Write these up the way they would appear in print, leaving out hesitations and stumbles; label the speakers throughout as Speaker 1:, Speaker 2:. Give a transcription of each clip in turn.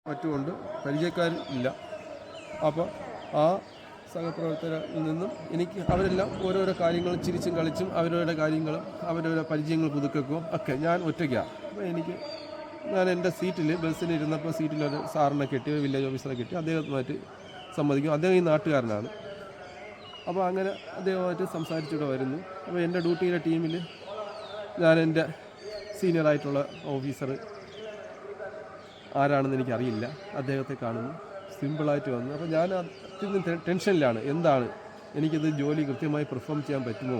Speaker 1: മറ്റുമുണ്ട്, പരിചയക്കാരില്ല. അപ്പോൾ ആ സഹപ്രവർത്തകരിൽ നിന്നും എനിക്ക് അവരെല്ലാം ഓരോരോ കാര്യങ്ങളും ചിരിച്ചും കളിച്ചും അവരവരുടെ കാര്യങ്ങളും അവരവരുടെ പരിചയങ്ങൾ പുതുക്കുകയും ഒക്കെ. ഞാൻ ഒറ്റയ്ക്കാണ്. അപ്പോൾ ഞാൻ എൻ്റെ സീറ്റിൽ ബസ്സിൽ ഇരുന്നപ്പോൾ സീറ്റിലൊരു സാറിനെ കിട്ടി, വില്ലേജ് ഓഫീസറെ കിട്ടി. അദ്ദേഹവുമായിട്ട് സംവദിക്കും. അദ്ദേഹം ഈ നാട്ടുകാരനാണ്. അപ്പോൾ അങ്ങനെ അദ്ദേഹവുമായിട്ട് സംസാരിച്ചിവിടെ വരുന്നു. അപ്പോൾ എൻ്റെ ഡ്യൂട്ടിയിലെ ടീമിൽ ഞാൻ എൻ്റെ സീനിയറായിട്ടുള്ള ഓഫീസർ ആരാണെന്ന് എനിക്കറിയില്ല. അദ്ദേഹത്തെ കാണുന്നു, സിമ്പിളായിട്ട് വന്നു. അപ്പോൾ ഞാൻ അത്യന്തം ടെൻഷനിലാണ്. എന്താണ് എനിക്കിത് ജോലി കൃത്യമായി പെർഫോം ചെയ്യാൻ പറ്റുമോ,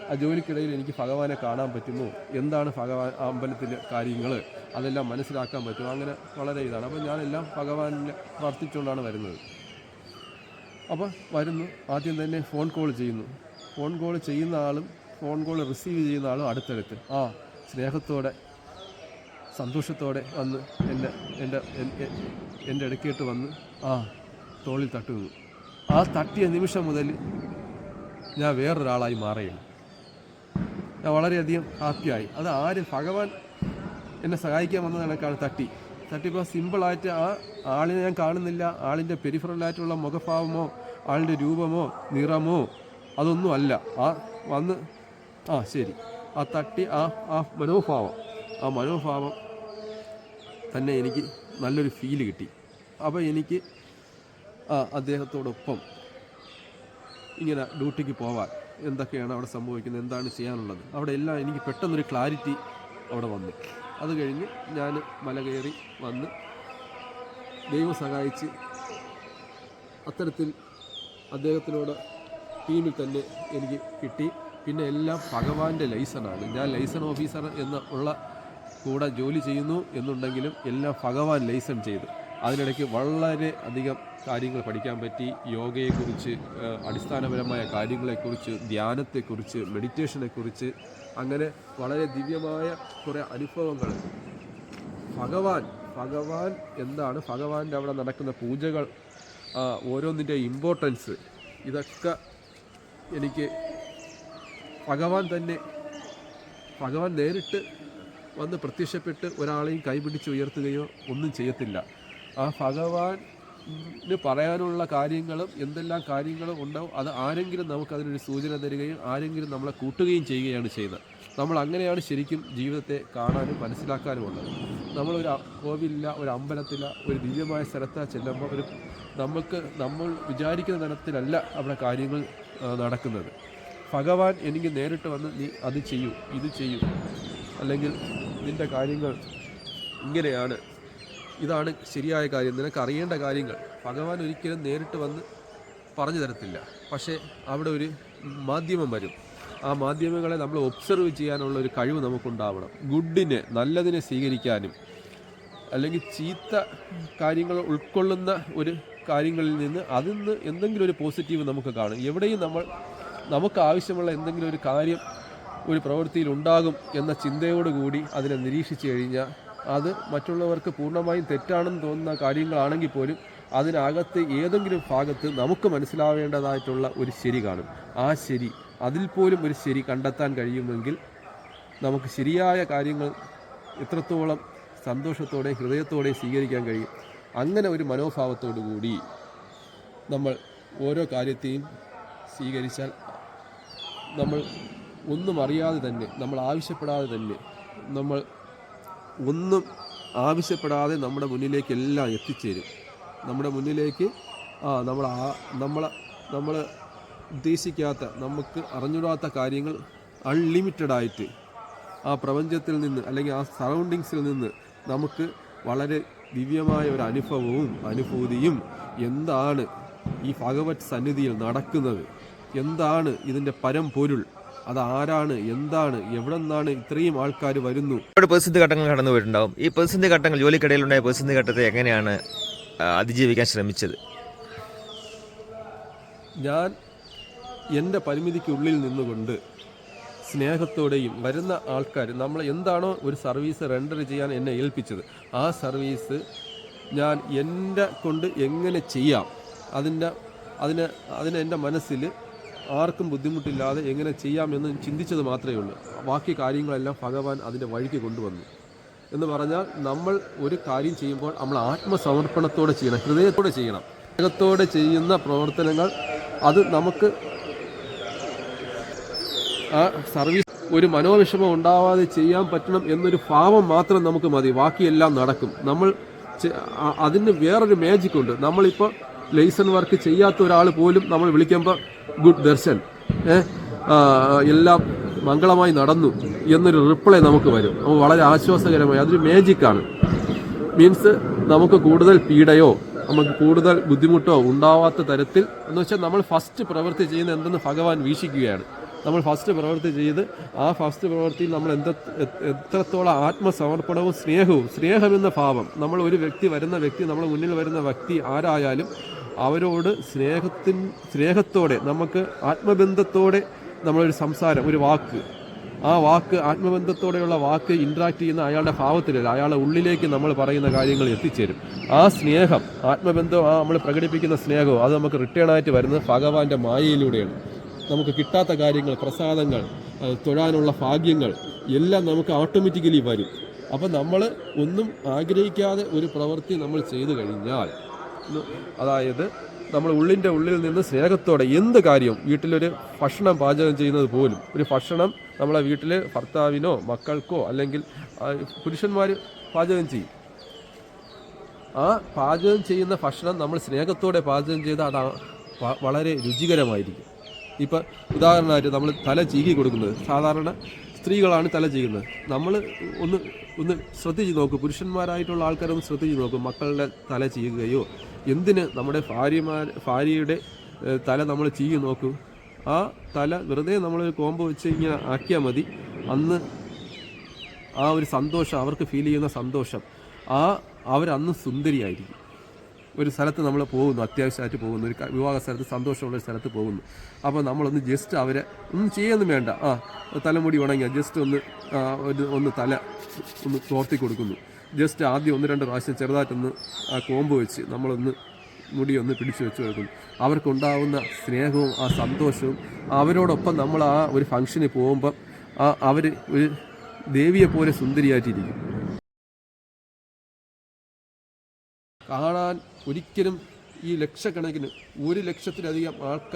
Speaker 1: ആ ജോലിക്കിടയിൽ എനിക്ക് ഭഗവാനെ കാണാൻ പറ്റുമോ, എന്താണ് ഭഗവാൻ ആ അമ്പലത്തിലെ കാര്യങ്ങൾ, അതെല്ലാം മനസ്സിലാക്കാൻ പറ്റുമോ, അങ്ങനെ വളരെ ഇതാണ്. അപ്പോൾ ഞാനെല്ലാം ഭഗവാനെ പ്രാർത്ഥിച്ചുകൊണ്ടാണ് വരുന്നത്. അപ്പോൾ വരുന്നു, ആദ്യം തന്നെ ഫോൺ കോൾ ചെയ്യുന്നു. ഫോൺ കോൾ ചെയ്യുന്ന ആളും ഫോൺ കോൾ റിസീവ് ചെയ്യുന്ന ആളും അടുത്തടുത്ത് സ്നേഹത്തോടെ സന്തോഷത്തോടെ വന്ന് എൻ്റെ ഇടയ്ക്കേട്ട് വന്ന് തോളിൽ തട്ടുന്നു. ആ തട്ടിയ നിമിഷം മുതൽ ഞാൻ വേറൊരാളായി മാറുകയാണ്. ഞാൻ വളരെയധികം ഹാപ്പിയായി. അത് ആരും ഭഗവാൻ എന്നെ സഹായിക്കാൻ വന്ന കണക്കാണ്. തട്ടിപ്പോൾ സിമ്പിളായിട്ട് ആ ആളിനെ ഞാൻ കാണുന്നില്ല. ആളിൻ്റെ പെരിഫറലായിട്ടുള്ള മുഖഭാവമോ ആളിൻ്റെ രൂപമോ നിറമോ അതൊന്നും അല്ല. വന്ന് ശരി, ആ തട്ടി ആ മനോഭാവം തന്നെ എനിക്ക് നല്ലൊരു ഫീല് കിട്ടി. അപ്പോൾ എനിക്ക് അദ്ദേഹത്തോടൊപ്പം ഇങ്ങനെ ഡ്യൂട്ടിക്ക് പോവാൻ, എന്തൊക്കെയാണ് അവിടെ സംഭവിക്കുന്നത്, എന്താണ് ചെയ്യാനുള്ളത്, അവിടെ എല്ലാം എനിക്ക് പെട്ടെന്നൊരു ക്ലാരിറ്റി അവിടെ വന്നു. അത് കഴിഞ്ഞ് ഞാൻ മല കയറി വന്ന് ദൈവം സഹായിച്ച് അത്തരത്തിൽ അദ്ദേഹത്തിനോട് ടീമിൽ തന്നെ എനിക്ക് കിട്ടി. പിന്നെ എല്ലാം ഭഗവാന്റെ ലൈസനാണ്. ഞാൻ ലൈസൺ ഓഫീസർ ഉള്ള കൂടെ ജോലി ചെയ്യുന്നു എന്നുണ്ടെങ്കിലും എല്ലാം ഭഗവാൻ ലൈസൺ ചെയ്തു. അതിനിടയ്ക്ക് വളരെ അധികം കാര്യങ്ങൾ പഠിക്കാൻ പറ്റി. യോഗയെക്കുറിച്ച്, അടിസ്ഥാനപരമായ കാര്യങ്ങളെക്കുറിച്ച്, ധ്യാനത്തെക്കുറിച്ച്, മെഡിറ്റേഷനെക്കുറിച്ച്, അങ്ങനെ വളരെ ദിവ്യമായ കുറേ അനുഭവങ്ങൾ. ഭഗവാൻ എന്താണ്, ഭഗവാന്റെ അവിടെ നടക്കുന്ന പൂജകൾ, ഓരോന്നിൻ്റെ ഇമ്പോർട്ടൻസ്, ഇതൊക്കെ എനിക്ക് ഭഗവാൻ നേരിട്ട് വന്ന് പ്രത്യക്ഷപ്പെട്ട് ഒരാളെയും കൈപിടിച്ച് ഉയർത്തുകയോ ഒന്നും ചെയ്യത്തില്ല. ആ ഭഗവാന് പറയാനുള്ള കാര്യങ്ങളും എന്തെല്ലാം കാര്യങ്ങളും ഉണ്ടാവും, അത് ആരെങ്കിലും നമുക്കതിനൊരു സൂചന തരികയും ആരെങ്കിലും നമ്മളെ കൂട്ടുകയും ചെയ്യുകയാണ് ചെയ്യുന്നത്. നമ്മൾ അങ്ങനെയാണ് ശരിക്കും ജീവിതത്തെ കാണാനും മനസ്സിലാക്കാനും ഉള്ളത്. നമ്മളൊരു കോവിലില്ല, ഒരു അമ്പലത്തില, ഒരു ദിവ്യമായ സ്ഥലത്ത് ചെല്ലുമ്പോൾ നമ്മൾ വിചാരിക്കുന്ന തരത്തിലല്ല അവിടെ കാര്യങ്ങൾ നടക്കുന്നത്. ഭഗവാൻ എനിക്ക് നേരിട്ട് വന്ന് നീ അത് ചെയ്യൂ, ഇത് ചെയ്യൂ, അല്ലെങ്കിൽ നിൻ്റെ കാര്യങ്ങൾ ഇങ്ങനെയാണ്, ഇതാണ് ശരിയായ കാര്യം, നിനക്ക് അറിയേണ്ട കാര്യങ്ങൾ ഭഗവാൻ ഒരിക്കലും നേരിട്ട് വന്ന് പറഞ്ഞു തരത്തില്ല. പക്ഷേ അവിടെ ഒരു മാധ്യമം വരും. ആ മാധ്യമങ്ങളെ നമ്മൾ ഒബ്സർവ് ചെയ്യാനുള്ള ഒരു കഴിവ് നമുക്കുണ്ടാവണം. നല്ലതിനെ സ്വീകരിക്കാനും, അല്ലെങ്കിൽ ചീത്ത കാര്യങ്ങൾ ഉൾക്കൊള്ളുന്ന ഒരു കാര്യങ്ങളിൽ നിന്ന് അതിൽ നിന്ന് എന്തെങ്കിലും ഒരു പോസിറ്റീവ് നമുക്ക് കാണും. എവിടെയും നമുക്ക് ആവശ്യമുള്ള എന്തെങ്കിലും ഒരു കാര്യം ഒരു പ്രവൃത്തിയിൽ ഉണ്ടാകും എന്ന ചിന്തയോടുകൂടി അതിനെ നിരീക്ഷിച്ചു കഴിഞ്ഞാൽ അത് മറ്റുള്ളവർക്ക് പൂർണ്ണമായും തെറ്റാണെന്ന് തോന്നുന്ന കാര്യങ്ങളാണെങ്കിൽ പോലും അതിനകത്ത് ഏതെങ്കിലും ഭാഗത്ത് നമുക്ക് മനസ്സിലാവേണ്ടതായിട്ടുള്ള ഒരു ശരി കാണും. ആ ശരി, അതിൽ പോലും ഒരു ശരി കണ്ടെത്താൻ കഴിയുമെങ്കിൽ നമുക്ക് ശരിയായ കാര്യങ്ങൾ എത്രത്തോളം സന്തോഷത്തോടെയും ഹൃദയത്തോടെയും സ്വീകരിക്കാൻ കഴിയും. അങ്ങനെ ഒരു മനോഭാവത്തോടു കൂടി നമ്മൾ ഓരോ കാര്യത്തെയും സ്വീകരിച്ചാൽ നമ്മൾ ഒന്നും അറിയാതെ തന്നെ, നമ്മൾ ആവശ്യപ്പെടാതെ തന്നെ, നമ്മൾ ഒന്നും ആവശ്യപ്പെടാതെ നമ്മുടെ മുന്നിലേക്ക് എല്ലാം എത്തിച്ചേരും. നമ്മുടെ മുന്നിലേക്ക് നമ്മൾ ഉദ്ദേശിക്കാത്ത, നമുക്ക് അറിഞ്ഞിടാത്ത കാര്യങ്ങൾ അൺലിമിറ്റഡായിട്ട് ആ പ്രപഞ്ചത്തിൽ നിന്ന് അല്ലെങ്കിൽ ആ സറൗണ്ടിങ്സിൽ നിന്ന് നമുക്ക് വളരെ ദിവ്യമായ ഒരു അനുഭവവും അനുഭൂതിയും, എന്താണ് ഈ ഭഗവത് സന്നിധിയിൽ നടക്കുന്നത്, എന്താണ് ഇതിൻ്റെ പരംപൊരുൾ, അതാരാണ്, എന്താണ്, എവിടെ നിന്നാണ് ഇത്രയും ആൾക്കാർ വരുന്നു.
Speaker 2: പ്രതിസന്ധി ഘട്ടങ്ങൾ കടന്നു പോയിട്ടുണ്ടാവും. ഈ പ്രതിസന്ധി ഘട്ടങ്ങൾ, ജോലിക്കിടയിലുണ്ടായ പ്രതിസന്ധി ഘട്ടത്തെ എങ്ങനെയാണ് അതിജീവിക്കാൻ ശ്രമിച്ചത്?
Speaker 1: ഞാൻ എൻ്റെ പരിമിതിക്കുള്ളിൽ നിന്നുകൊണ്ട് സ്നേഹത്തോടെയും വരുന്ന ആൾക്കാർ, നമ്മൾ എന്താണോ ഒരു സർവീസ് റെൻഡർ ചെയ്യാൻ എന്നെ ഏൽപ്പിച്ചത്, ആ സർവീസ് ഞാൻ എൻ്റെ കൊണ്ട് എങ്ങനെ ചെയ്യാം, അതിന് എൻ്റെ മനസ്സിൽ ആർക്കും ബുദ്ധിമുട്ടില്ലാതെ എങ്ങനെ ചെയ്യാമെന്ന് ചിന്തിച്ചത് മാത്രമേ ഉള്ളൂ. ബാക്കി കാര്യങ്ങളെല്ലാം ഭഗവാൻ അതിൻ്റെ വഴിക്ക് കൊണ്ടുവന്നു. എന്ന് പറഞ്ഞാൽ നമ്മൾ ഒരു കാര്യം ചെയ്യുമ്പോൾ നമ്മൾ ആത്മസമർപ്പണത്തോടെ ചെയ്യണം, ഹൃദയത്തോടെ ചെയ്യണം. ഹൃദയത്തോടെ ചെയ്യുന്ന പ്രവർത്തനങ്ങൾ അത് നമുക്ക് ആ സർവീസ് ഒരു മനോവിഷമം ഉണ്ടാവാതെ ചെയ്യാൻ പറ്റണം എന്നൊരു ഭാവം മാത്രം നമുക്ക് മതി, ബാക്കിയെല്ലാം നടക്കും. നമ്മൾ അതിന് വേറൊരു മാജിക് ഉണ്ട്. നമ്മളിപ്പോൾ ലൈസൺ വർക്ക് ചെയ്യാത്ത ഒരാൾ പോലും നമ്മൾ വിളിക്കുമ്പോൾ ഗുഡ് ദർശൻ, എല്ലാം മംഗളമായി നടന്നു എന്നൊരു റിപ്ലൈ നമുക്ക് വരും. അപ്പോൾ വളരെ ആശ്വാസകരമായി, അതൊരു മാജിക്കാണ്. മീൻസ് നമുക്ക് കൂടുതൽ പീഡയോ നമുക്ക് കൂടുതൽ ബുദ്ധിമുട്ടോ ഉണ്ടാവാത്ത തരത്തിൽ എന്ന് വെച്ചാൽ നമ്മൾ ഫസ്റ്റ് പ്രവൃത്തി ചെയ്യുന്ന എന്തെന്ന് ഭഗവാൻ വീക്ഷിക്കുകയാണ്. നമ്മൾ ഫസ്റ്റ് പ്രവൃത്തി ചെയ്ത് ആ ഫസ്റ്റ് പ്രവൃത്തിയിൽ നമ്മൾ എത്രത്തോളം ആത്മസമർപ്പണവും സ്നേഹമെന്ന ഭാവം, നമ്മൾ ഒരു വരുന്ന വ്യക്തി നമ്മൾ മുന്നിൽ വരുന്ന വ്യക്തി ആരായാലും അവരോട് സ്നേഹത്തോടെ നമുക്ക് ആത്മബന്ധത്തോടെ നമ്മളൊരു സംസാരം, ഒരു വാക്ക്, ആ വാക്ക് ആത്മബന്ധത്തോടെയുള്ള വാക്ക് ഇൻട്രാക്ട് ചെയ്യുന്ന അയാളുടെ ഭാവത്തിലല്ല, അയാളുടെ ഉള്ളിലേക്ക് നമ്മൾ പറയുന്ന കാര്യങ്ങൾ എത്തിച്ചേരും. ആ സ്നേഹം, ആത്മബന്ധം, ആ നമ്മൾ പ്രകടിപ്പിക്കുന്ന സ്നേഹവും അത് നമുക്ക് റിട്ടേൺ ആയിട്ട് വരുന്നത് ഭഗവാന്റെ മായയിലൂടെയാണ്. നമുക്ക് കിട്ടാത്ത കാര്യങ്ങൾ, പ്രസാദങ്ങൾ, തൊഴാനുള്ള ഭാഗ്യങ്ങൾ എല്ലാം നമുക്ക് ഓട്ടോമാറ്റിക്കലി വരും. അപ്പം നമ്മൾ ഒന്നും ആഗ്രഹിക്കാതെ ഒരു പ്രവൃത്തി നമ്മൾ ചെയ്തു കഴിഞ്ഞാൽ, അതായത് നമ്മൾ ഉള്ളിൽ നിന്ന് സ്നേഹത്തോടെ എന്ത് കാര്യവും, വീട്ടിലൊരു ഭക്ഷണം പാചകം ചെയ്യുന്നത് പോലും, ഒരു ഭക്ഷണം നമ്മളെ വീട്ടിൽ ഭർത്താവിനോ മക്കൾക്കോ അല്ലെങ്കിൽ പുരുഷന്മാർ പാചകം ചെയ്യും. ആ പാചകം ചെയ്യുന്ന ഭക്ഷണം നമ്മൾ സ്നേഹത്തോടെ പാചകം ചെയ്താൽ അത് വളരെ രുചികരമായിരിക്കും. ഇപ്പം ഉദാഹരണമായിട്ട് നമ്മൾ തല ചീകി കൊടുക്കുന്നത്, സാധാരണ സ്ത്രീകളാണ് തല ചെയ്യുന്നത്. നമ്മൾ ഒന്ന് ശ്രദ്ധിച്ച് നോക്കും, പുരുഷന്മാരായിട്ടുള്ള ആൾക്കാരൊന്ന് ശ്രദ്ധിച്ച് നോക്കും. മക്കളുടെ തല ചെയ്യുകയോ എന്തിന് നമ്മുടെ ഭാര്യയുടെ തല നമ്മൾ ചീകി നോക്കും. ആ തല വെറുതെ നമ്മൾ കോമ്പ് വെച്ച് ഇങ്ങനെ ആക്കിയാൽ മതി. അന്ന് ആ ഒരു സന്തോഷം, അവർക്ക് ഫീൽ ചെയ്യുന്ന സന്തോഷം, അവരന്ന് സുന്ദരിയായിരിക്കും. ഒരു സ്ഥലത്ത് നമ്മൾ പോകുന്നു, അത്യാവശ്യമായിട്ട് പോകുന്നു, ഒരു വിവാഹ സ്ഥലത്ത്, സന്തോഷമുള്ളൊരു സ്ഥലത്ത് പോകുന്നു. അപ്പോൾ നമ്മളൊന്ന് ജസ്റ്റ് അവരെ ഒന്നും ചെയ്യൊന്നും വേണ്ട, തലമുടി ഉണങ്ങിയ ജസ്റ്റ് ഒന്ന് തല ഒന്ന് തോർത്തി കൊടുക്കുന്നു. ജസ്റ്റ് ആദ്യം 1-2 പ്രാവശ്യം ചെറുതായിട്ടൊന്ന് ആ കോമ്പ് വെച്ച് നമ്മളൊന്ന് മുടിയൊന്ന് പിടിച്ചു വെച്ച് കൊടുക്കുന്നു. അവർക്കുണ്ടാവുന്ന സ്നേഹവും ആ സന്തോഷവും, അവരോടൊപ്പം നമ്മൾ ആ ഒരു ഫംഗ്ഷന് പോകുമ്പം അവർ ഒരു ദേവിയെപ്പോലെ സുന്ദരിയായിട്ടിരിക്കും. കാണാൻ ഒരിക്കലും ഈ ലക്ഷക്കണക്കിന് 1 ലക്ഷത്തിലധികം ആൾക്കാർ